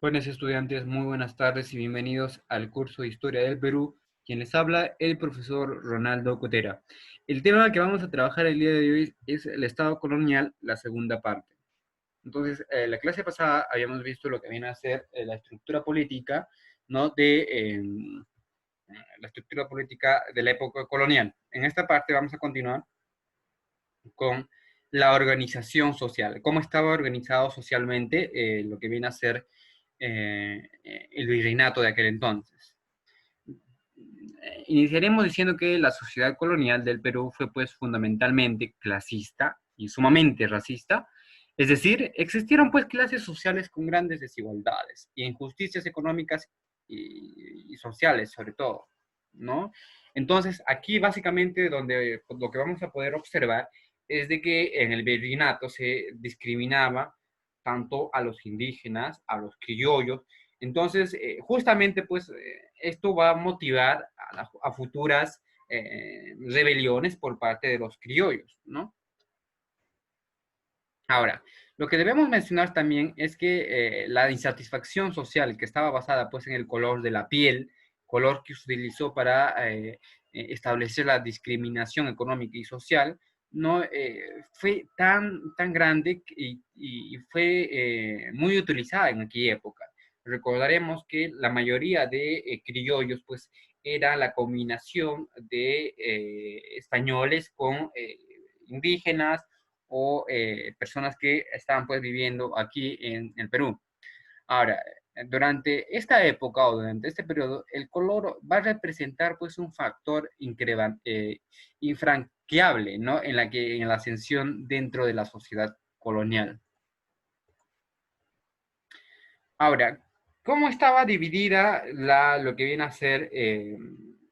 Buenos estudiantes, muy buenas tardes y bienvenidos al curso de Historia del Perú. Quien les habla, el profesor Ronaldo Cotera. El tema que vamos a trabajar el día de hoy es el Estado colonial, la segunda parte. Entonces, la clase pasada habíamos visto lo que viene a ser la estructura política, ¿no? La estructura política de la época colonial. En esta parte vamos a continuar con la organización social, cómo estaba organizado socialmente lo que viene a ser el virreinato de aquel entonces. Iniciaremos diciendo que la sociedad colonial del Perú fue pues fundamentalmente clasista y sumamente racista, es decir, existieron pues clases sociales con grandes desigualdades y injusticias económicas y sociales sobre todo, ¿no? Entonces, aquí básicamente donde lo que vamos a poder observar es de que en el virreinato se discriminaba tanto a los indígenas, a los criollos. Entonces, justamente, pues, esto va a motivar a futuras rebeliones por parte de los criollos, ¿no? Ahora, lo que debemos mencionar también es que la insatisfacción social que estaba basada, pues, en el color de la piel, color que se utilizó para establecer la discriminación económica y social, no fue tan grande y fue muy utilizada en aquella época. Recordaremos que la mayoría de criollos, pues, era la combinación de españoles con indígenas o personas que estaban pues viviendo aquí en el Perú. Ahora, durante esta época o durante este periodo, el color va a representar pues un factor infranqueable, ¿no? En la ascensión dentro de la sociedad colonial. Ahora, ¿cómo estaba dividida lo que viene a ser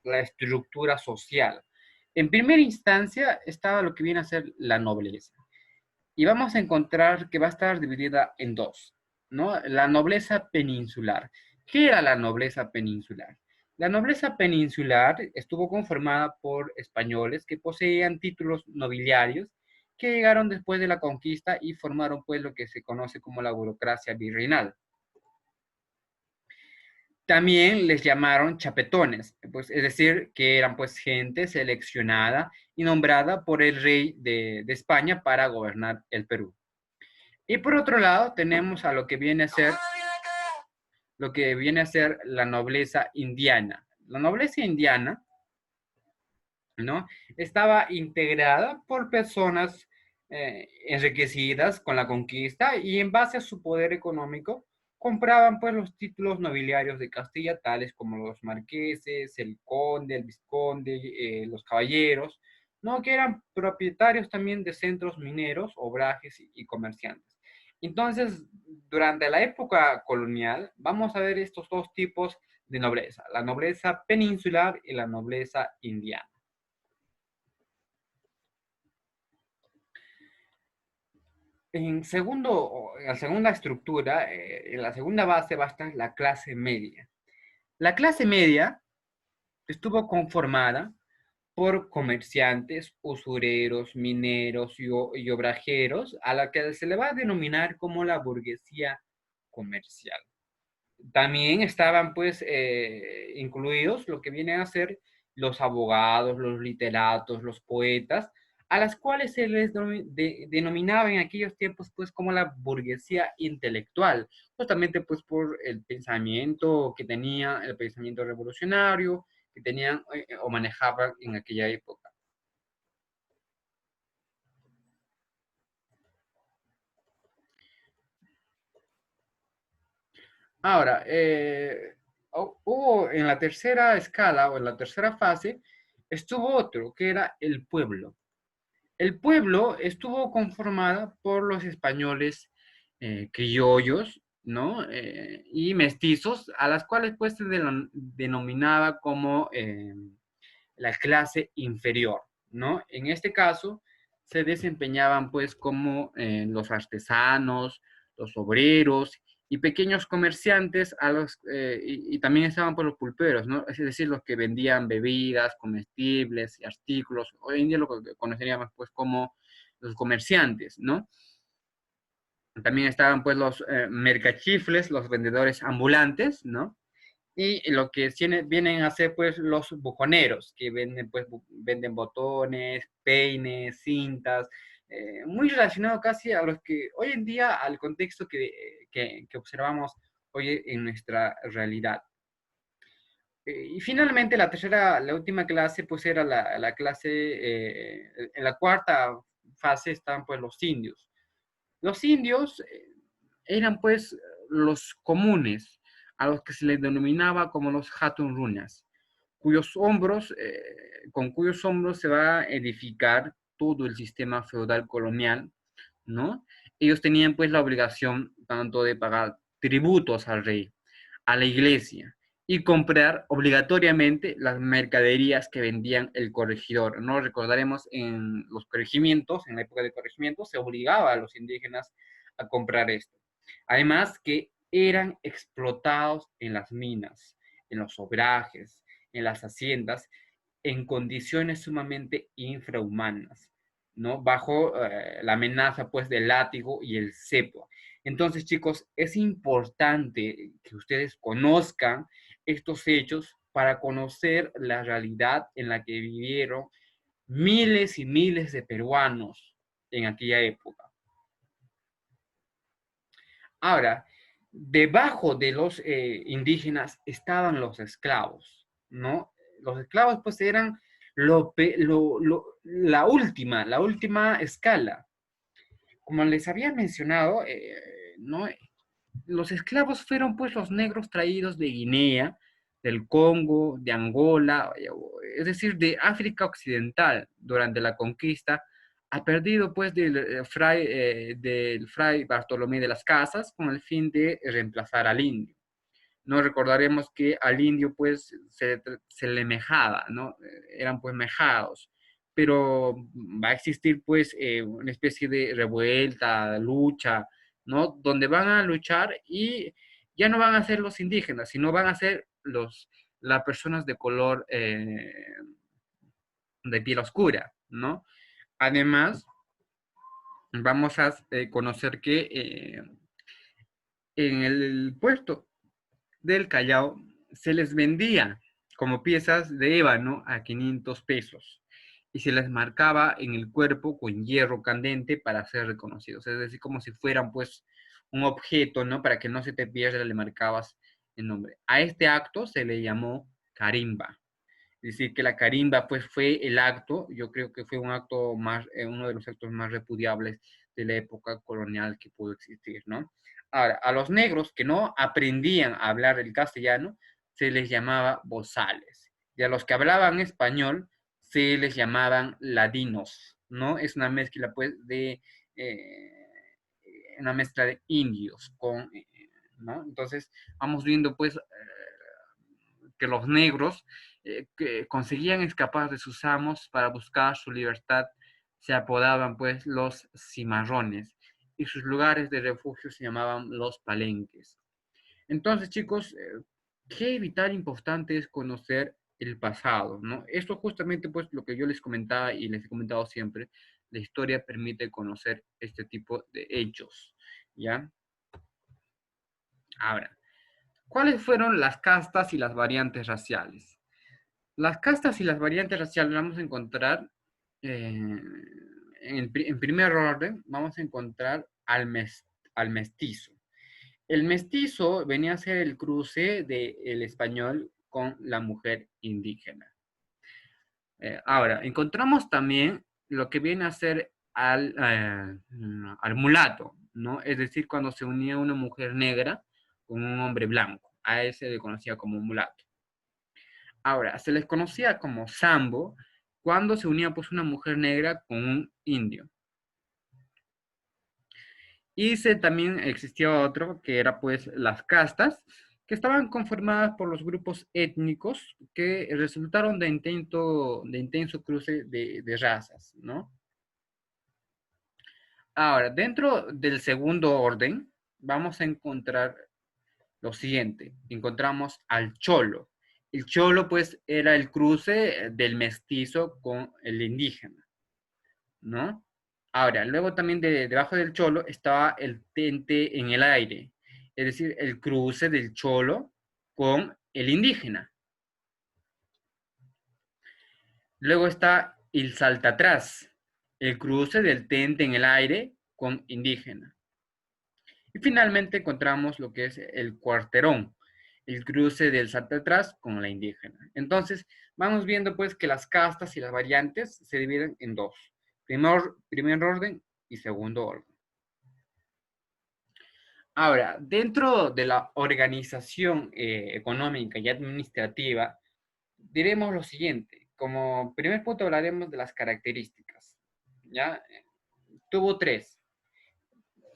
la estructura social? En primera instancia estaba lo que viene a ser la nobleza. Y vamos a encontrar que va a estar dividida en dos, ¿no? La nobleza peninsular. ¿Qué era la nobleza peninsular? La nobleza peninsular estuvo conformada por españoles que poseían títulos nobiliarios que llegaron después de la conquista y formaron pues lo que se conoce como la burocracia virreinal. También les llamaron chapetones, pues, es decir, que eran pues gente seleccionada y nombrada por el rey de España para gobernar el Perú. Y por otro lado, tenemos a lo que viene a ser la nobleza indiana. La nobleza indiana, ¿no? Estaba integrada por personas enriquecidas con la conquista y en base a su poder económico compraban pues los títulos nobiliarios de Castilla, tales como los marqueses, el conde, el vizconde, los caballeros, ¿no? Que eran propietarios también de centros mineros, obrajes y comerciantes. Entonces, durante la época colonial, vamos a ver estos dos tipos de nobleza, la nobleza peninsular y la nobleza indiana. En la segunda estructura, en la segunda base va a estar la clase media. La clase media estuvo conformada por comerciantes, usureros, mineros y obrajeros, a la que se le va a denominar como la burguesía comercial. También estaban pues incluidos lo que vienen a ser los abogados, los literatos, los poetas, a las cuales se les denominaba en aquellos tiempos pues como la burguesía intelectual, justamente pues por el pensamiento que tenía, el pensamiento revolucionario que tenían o manejaban en aquella época. Ahora, hubo en la tercera escala o en la tercera fase, estuvo otro que era el pueblo. El pueblo estuvo conformada por los españoles criollos, ¿no? Y mestizos, a las cuales pues se denominaba como la clase inferior, ¿no? En este caso se desempeñaban pues como los artesanos, los obreros y pequeños comerciantes y también estaban por los pulperos, ¿no? Es decir, los que vendían bebidas, comestibles y artículos. Hoy en día lo que conoceríamos pues como los comerciantes, ¿no? También estaban pues los mercachifles, los vendedores ambulantes, ¿no? Y lo que vienen a hacer pues los buhoneros, que venden pues venden botones, peines, cintas, muy relacionado casi a los que hoy en día, al contexto que observamos hoy en nuestra realidad. Y finalmente la última clase, pues era la clase, en la cuarta fase están pues los indios. Los indios eran pues los comunes, a los que se les denominaba como los Hatun Runas, con cuyos hombros se va a edificar todo el sistema feudal colonial, ¿no? Ellos tenían pues la obligación tanto de pagar tributos al rey, a la iglesia, y comprar obligatoriamente las mercaderías que vendían el corregidor, ¿no? Recordaremos en los corregimientos, en la época de corregimientos, se obligaba a los indígenas a comprar esto. Además que eran explotados en las minas, en los obrajes, en las haciendas, en condiciones sumamente infrahumanas, ¿no? Bajo la amenaza, pues, del látigo y el cepo. Entonces, chicos, es importante que ustedes conozcan estos hechos para conocer la realidad en la que vivieron miles y miles de peruanos en aquella época. Ahora, debajo de los indígenas estaban los esclavos, ¿no? Los esclavos pues eran la última escala. Como les había mencionado, ¿no? Los esclavos fueron pues los negros traídos de Guinea, del Congo, de Angola, es decir, de África Occidental durante la conquista, ha perdido pues del fray Bartolomé de las Casas con el fin de reemplazar al indio. No recordaremos que al indio pues se le mejaba, ¿no? Eran pues mejados, pero va a existir pues una especie de revuelta, lucha, ¿no? Donde van a luchar y ya no van a ser los indígenas, sino van a ser las personas de color de piel oscura, ¿no? Además, vamos a conocer que en el puerto del Callao se les vendía como piezas de ébano a 500 pesos y se les marcaba en el cuerpo con hierro candente para ser reconocidos. Es decir, como si fueran pues un objeto, ¿no? Para que no se te pierda, le marcabas el nombre. A este acto se le llamó carimba. Es decir, que la carimba pues fue el acto, yo creo que fue un acto más, uno de los actos más repudiables de la época colonial que pudo existir, ¿no? Ahora, a los negros que no aprendían a hablar el castellano, se les llamaba bozales. Y a los que hablaban español, se les llamaban ladinos, ¿no? Es una mezcla, pues, eh, una mezcla de indios ¿no? Entonces, vamos viendo, pues, que los negros que conseguían escapar de sus amos para buscar su libertad se apodaban pues los cimarrones y sus lugares de refugio se llamaban los palenques. Entonces, chicos, qué vital importante es conocer el pasado, ¿no? Esto justamente pues lo que yo les comentaba y les he comentado siempre, la historia permite conocer este tipo de hechos, ¿ya? Ahora, ¿cuáles fueron las castas y las variantes raciales? Las castas y las variantes raciales vamos a encontrar, en primer orden, vamos a encontrar al mestizo. El mestizo venía a ser el cruce del español con la mujer indígena. Ahora, encontramos también lo que viene a ser al mulato, ¿no? Es decir, cuando se unía una mujer negra con un hombre blanco. A ese se le conocía como mulato. Ahora, se les conocía como sambo cuando se unía pues una mujer negra con un indio. Y también existía otro que era pues las castas, que estaban conformadas por los grupos étnicos que resultaron de intenso cruce de razas, ¿no? Ahora, dentro del segundo orden, vamos a encontrar lo siguiente. Encontramos al cholo. El cholo, pues, era el cruce del mestizo con el indígena, ¿no? Ahora, luego también debajo del cholo estaba el tente en el aire, es decir, el cruce del cholo con el indígena. Luego está el saltatrás, el cruce del tente en el aire con indígena. Y finalmente encontramos lo que es el cuarterón, el cruce del saltatrás con la indígena. Entonces, vamos viendo pues que las castas y las variantes se dividen en dos, primer orden y segundo orden. Ahora, dentro de la organización económica y administrativa, diremos lo siguiente. Como primer punto hablaremos de las características. ¿Ya? Tuvo tres.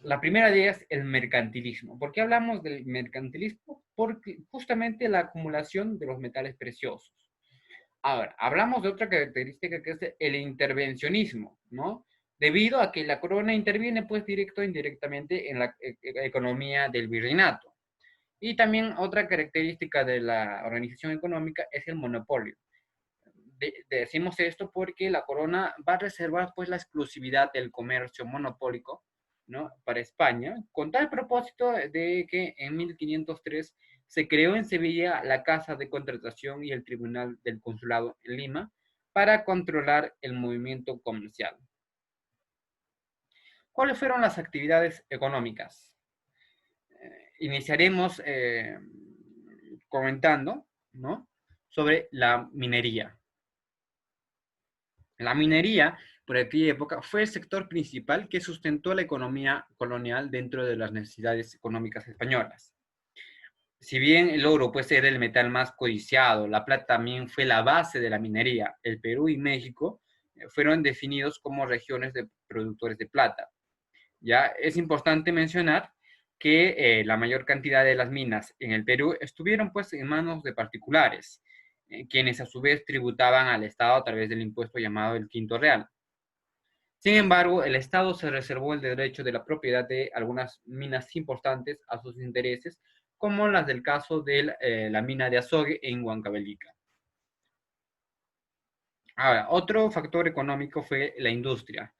La primera de ellas, el mercantilismo. ¿Por qué hablamos del mercantilismo? Porque justamente la acumulación de los metales preciosos. Ahora, hablamos de otra característica que es el intervencionismo, ¿no? Debido a que la corona interviene, pues, directo o indirectamente en la economía del virreinato. Y también otra característica de la organización económica es el monopolio. Decimos esto porque la corona va a reservar pues la exclusividad del comercio monopólico, ¿no? Para España, con tal propósito de que en 1503 se creó en Sevilla la Casa de Contratación y el Tribunal del Consulado en Lima para controlar el movimiento comercial. ¿Cuáles fueron las actividades económicas? Iniciaremos comentando, ¿no? Sobre la minería. La minería, por aquella época, fue el sector principal que sustentó la economía colonial dentro de las necesidades económicas españolas. Si bien el oro pues, era el metal más codiciado, la plata también fue la base de la minería. El Perú y México fueron definidos como regiones de productores de plata. Ya es importante mencionar que la mayor cantidad de las minas en el Perú estuvieron pues en manos de particulares, quienes a su vez tributaban al Estado a través del impuesto llamado el Quinto Real. Sin embargo, el Estado se reservó el derecho de la propiedad de algunas minas importantes a sus intereses, como las del caso de la mina de Azogue en Huancavelica. Ahora, otro factor económico fue la industria.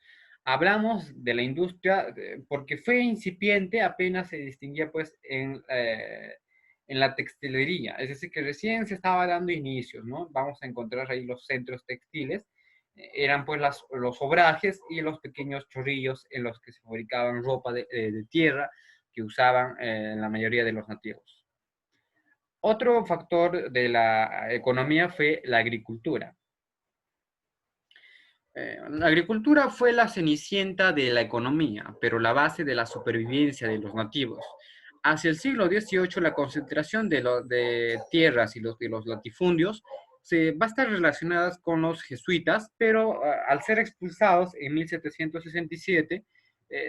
Hablamos de la industria porque fue incipiente, apenas se distinguía pues en la textilería, es decir, que recién se estaba dando inicios, ¿no? Vamos a encontrar ahí los centros textiles, eran pues los obrajes y los pequeños chorrillos en los que se fabricaban ropa de tierra que usaban la mayoría de los nativos. Otro factor de la economía fue la agricultura. La agricultura fue la cenicienta de la economía, pero la base de la supervivencia de los nativos. Hacia el siglo XVIII, la concentración de tierras y de los latifundios va a estar relacionadas con los jesuitas, pero al ser expulsados en 1767,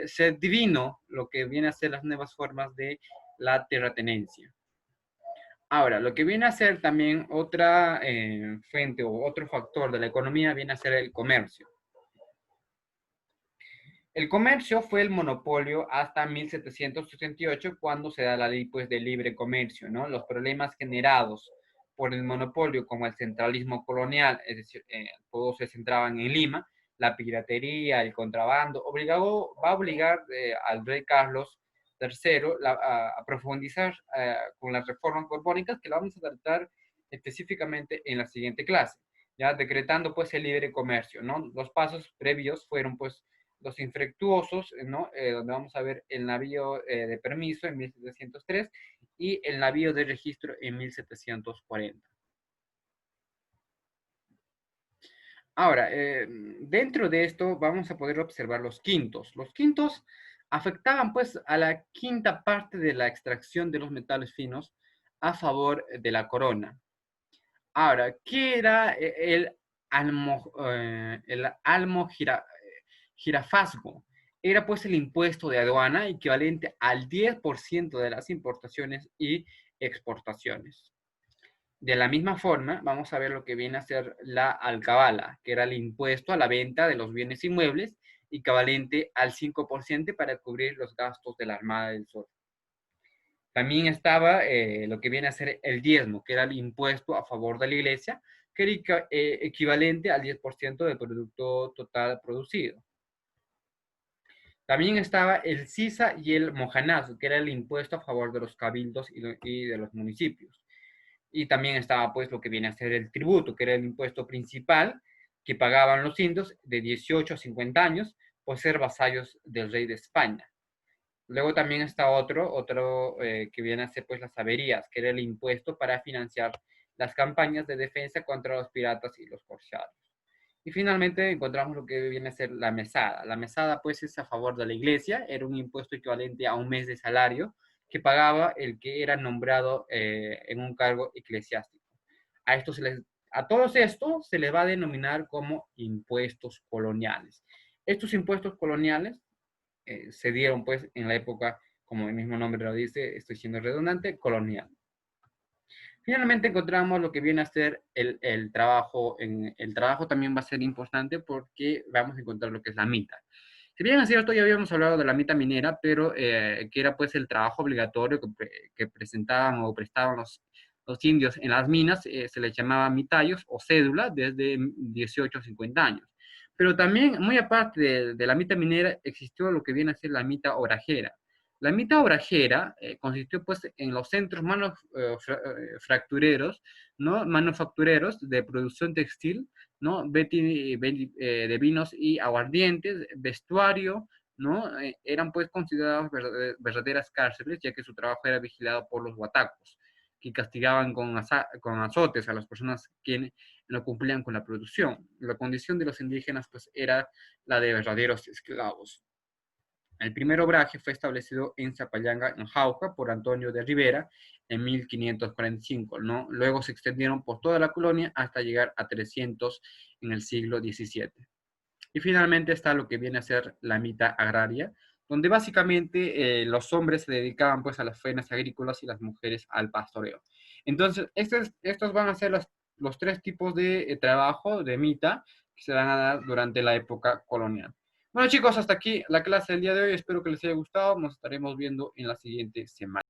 se divino lo que viene a ser las nuevas formas de la terratenencia. Ahora, lo que viene a ser también otra fuente o otro factor de la economía viene a ser el comercio. El comercio fue el monopolio hasta 1768, cuando se da la ley pues, de libre comercio, ¿no? Los problemas generados por el monopolio, como el centralismo colonial, es decir, todos se centraban en Lima, la piratería, el contrabando, va a obligar al rey Carlos III a profundizar con las reformas borbónicas que la vamos a tratar específicamente en la siguiente clase, ya decretando pues el libre comercio, ¿no? Los pasos previos fueron pues los infructuosos, ¿no? Donde vamos a ver el navío de permiso en 1703 y el navío de registro en 1740. Ahora, dentro de esto vamos a poder observar los quintos. Los quintos afectaban pues a la quinta parte de la extracción de los metales finos a favor de la corona. Ahora, ¿qué era el girafazgo? Era pues el impuesto de aduana equivalente al 10% de las importaciones y exportaciones. De la misma forma, vamos a ver lo que viene a ser la alcabala, que era el impuesto a la venta de los bienes inmuebles, equivalente al 5% para cubrir los gastos de la Armada del Sol. También estaba lo que viene a ser el diezmo, que era el impuesto a favor de la iglesia, que era equivalente al 10% del producto total producido. También estaba el sisa y el mojanazo, que era el impuesto a favor de los cabildos y de los municipios. Y también estaba pues lo que viene a ser el tributo, que era el impuesto principal que pagaban los indios de 18 a 50 años por ser vasallos del rey de España. Luego también está otro que viene a ser pues las averías, que era el impuesto para financiar las campañas de defensa contra los piratas y los corsarios. Y finalmente encontramos lo que viene a ser la mesada. La mesada pues es a favor de la iglesia, era un impuesto equivalente a un mes de salario que pagaba el que era nombrado en un cargo eclesiástico. A, esto se les, a todos estos se les va a denominar como impuestos coloniales. Estos impuestos coloniales se dieron pues en la época, como el mismo nombre lo dice, estoy siendo redundante, colonial. Finalmente encontramos lo que viene a ser el trabajo. El trabajo también va a ser importante porque vamos a encontrar lo que es la mita. Si bien es cierto, ya habíamos hablado de la mita minera, pero que era pues el trabajo obligatorio que presentaban o prestaban los indios en las minas, se les llamaba mitayos o cédula desde 18 a 50 años. Pero también, muy aparte de la mita minera, existió lo que viene a ser la mita orajera. La mita obrajera consistió pues en los centros ¿no? Manufactureros de producción textil, ¿no? De vinos y aguardientes, vestuario, ¿no? Eran pues considerados verdaderas cárceles, ya que su trabajo era vigilado por los huatacos, que castigaban con azotes a las personas que no cumplían con la producción. La condición de los indígenas pues era la de verdaderos esclavos. El primer obraje fue establecido en Zapallanga, en Jauja, por Antonio de Rivera en 1545, ¿no? Luego se extendieron por toda la colonia hasta llegar a 300 en el siglo XVII. Y finalmente está lo que viene a ser la mitad agraria, donde básicamente los hombres se dedicaban pues a las faenas agrícolas y las mujeres al pastoreo. Entonces, estos van a ser los tres tipos de trabajo de mita que se van a dar durante la época colonial. Bueno chicos, hasta aquí la clase del día de hoy. Espero que les haya gustado. Nos estaremos viendo en la siguiente semana.